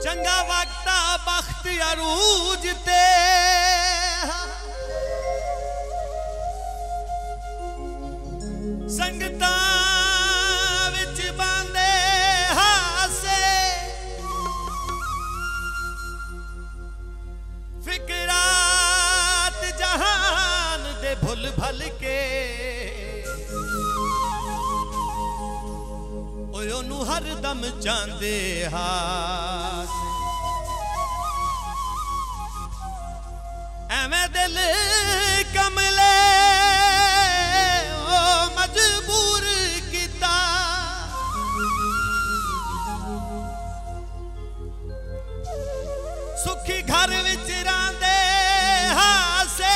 चंगा वक्ता बख्त अरूज ते संगता विच बांदे हासे फिकरात जहान दे भुल भल के ओनू हर दम चांदे हास एवें दिल कमले ओ मजबूर किता सुखी घर विच रांदे हासे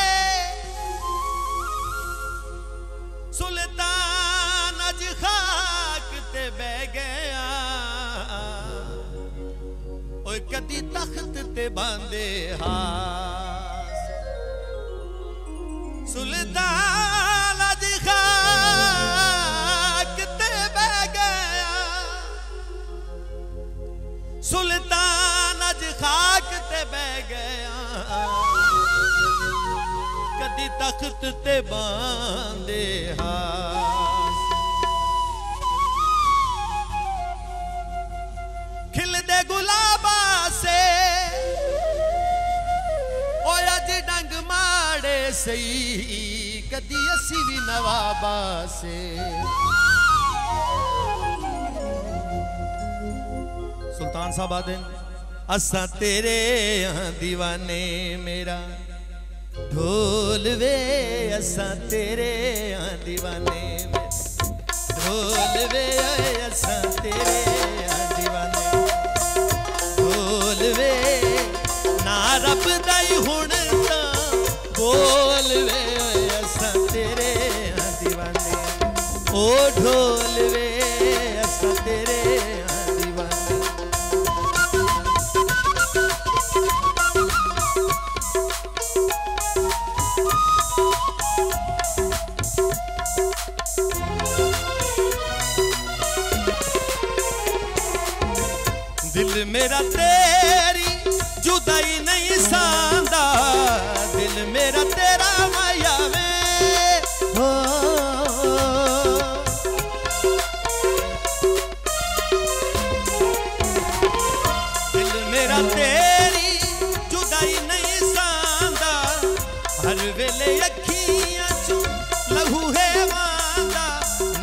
सुल्तान अज खाक ते बह गया ओए कदी तख्त ते बांधे हास सुल्तान अज खाक ते बह गया सुल्तान अज खाक ते बह गया कदी तख्त ते बांधे हास खिलदे गुलाबा से ओ अज डंग माड़े सही कदी असी भी नवाबा से सुल्तान साहब आदे असा तेरे यहाँ दीवाने मेरा ढोल वे असा तेरे यहाँ दीवाने ढोल वे असा तेरे यहाँ दीवाने ढोल वे ना रब दाई हुण ता बोल वे असा तेरे यहाँ दीवाने ओ ढोल वे असा तेरे यहाँ दीवाने दिल मेरा तेरी जुदाई नहीं सांदा दिल मेरा तेरा माया में हो दिल मेरा तेरी जुदाई नहीं सांदा हर वेले अखियां चू लहू है वांदा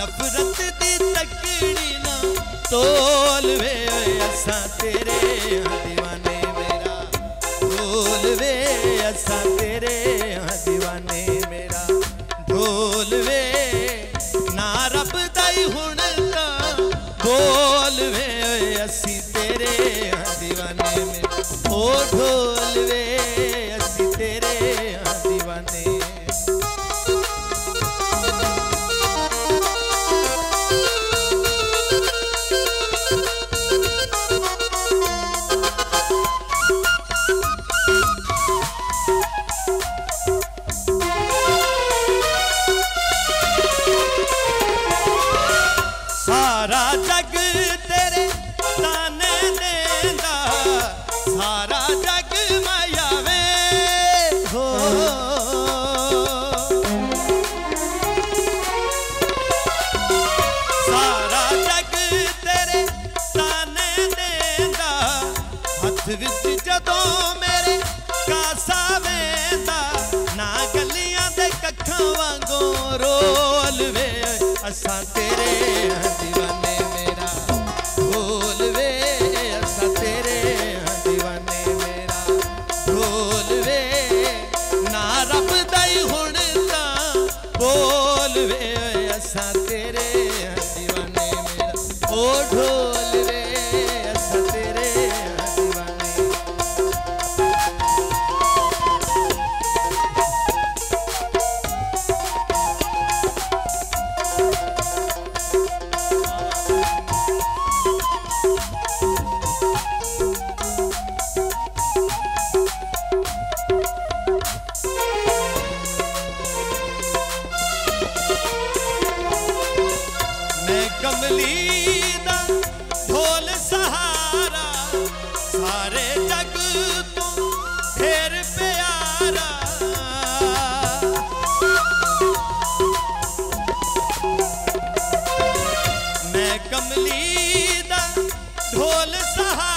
नफरत दी तकड़ी ना तोल वे असा तेरे यहाँ दीवाने मेरा ढोल वे असा तेरे यहाँ दीवाने मेरा ढोल वे ना रब दाई हुण ता बोल वे असी तेरे यहाँ दीवाने मेरा ओ ढोल वे असी तेरे यहाँ दीवाने सारा जग तेरे ताने देंदा सारा जग माया वे हो सारा जग तेरे ताने देंदा हथ विच जदों मेरे कासा वेंदा ना गलियां दे कखां वांगों रोल वे असा तेरे यहाँ दीवाने मेरा ढोल वे असा तेरे यहाँ दीवाने मेरा ढोल वे ना रब दाई हुण ता बोल वे असा तेरे यहाँ दीवाने मेरा ओ ढोल वे असा तेरे यहाँ दीवाने ढोल सहारा